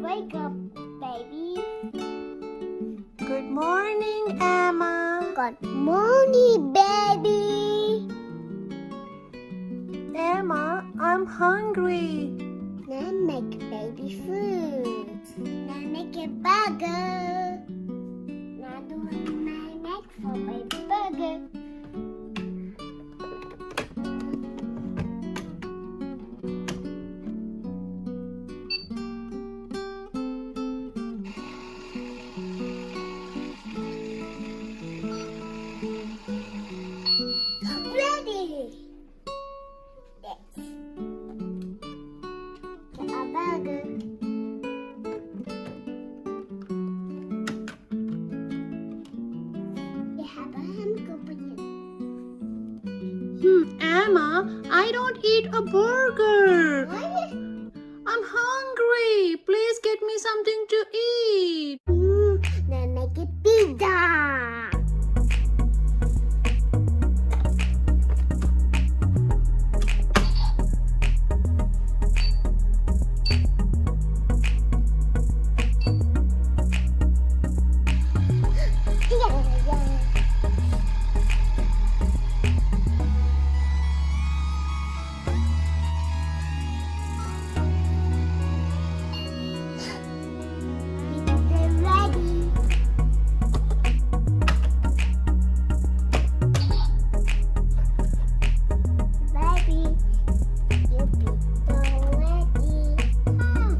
Wake up, baby. Good morning, Emma. Good morning, baby. Emma, I'm hungry. Now make baby food. Now make a burger. Now do my neck for baby burger. Ready. Yes. Get a burger. You have a hamburger. Emma, I don't eat a burger. What? I'm hungry. Please get me something to eat. Now make a pizza.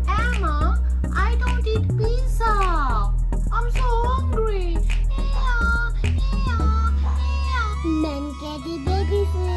Emma, I don't eat pizza. I'm so hungry. Man, get the baby food.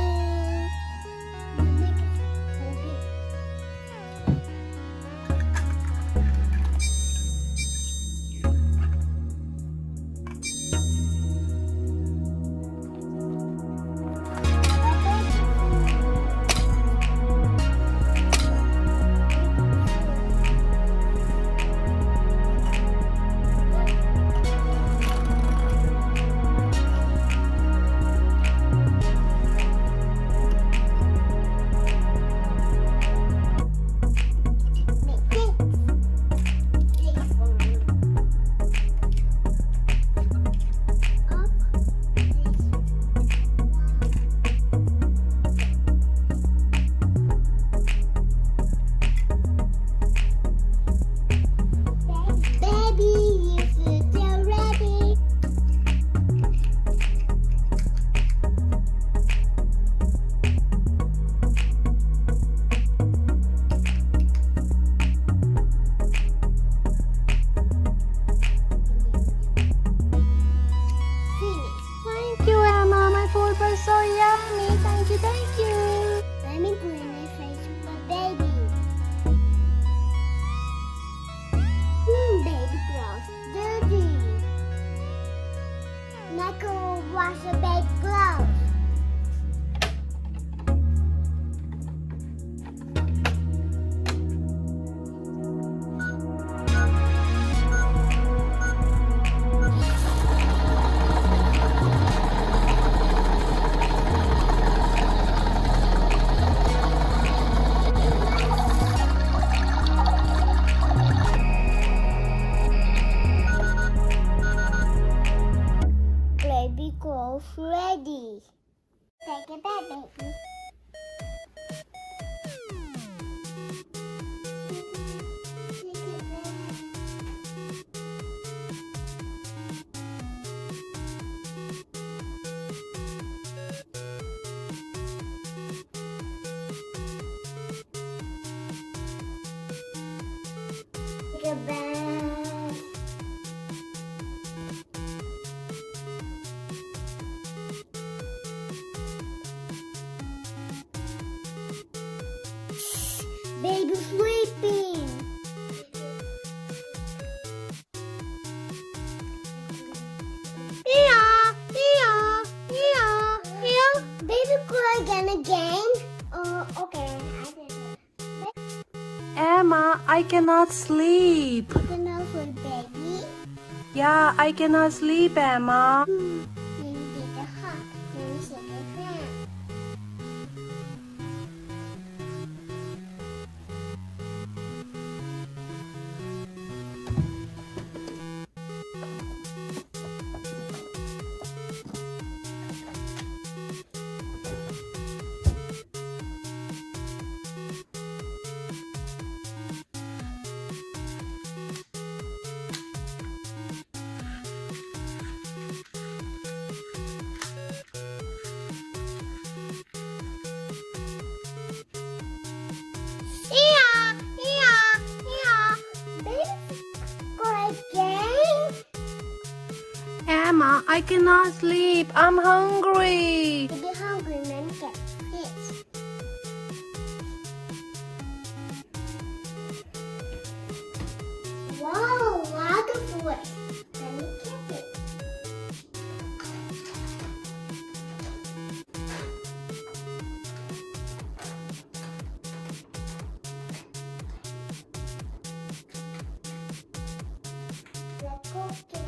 Thank you, Emma. My food was so yummy. Thank you, thank you. Let me clean my face for baby. Baby clothes dirty. Now go wash the baby clothes. Baby clothes ready. Take it back, baby. Take it back. Baby sleeping. Baby cry again. Okay. I did it. Emma, I cannot sleep. Enough for baby. Yeah, I cannot sleep, Emma. Let me get the hot. Let me shake the fan. Emma, I cannot sleep. I'm hungry. If you're hungry, Mommy get fish. Wow, lot of fish. Let me get it. Let's go get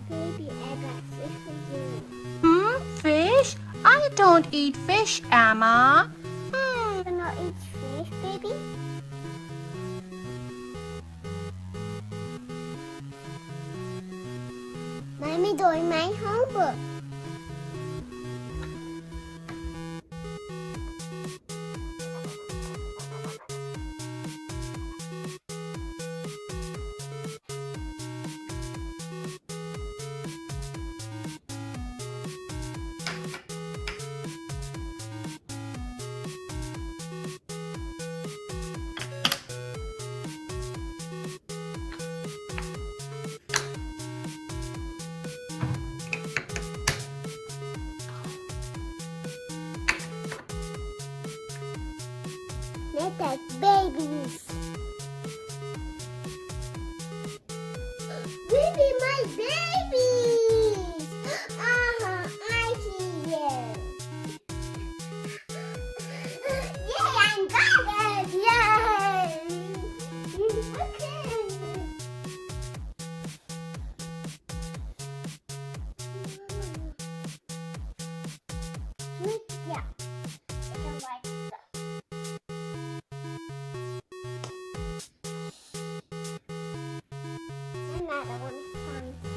Baby, I got fish for you. Fish? I don't eat fish, Emma. You not eat fish, baby? Mommy doing my homework. Let's take babies. Baby, my babies! I see you. Yay, I got it! Yay! Okay. Yeah. I don't like stuff. Another one is fine.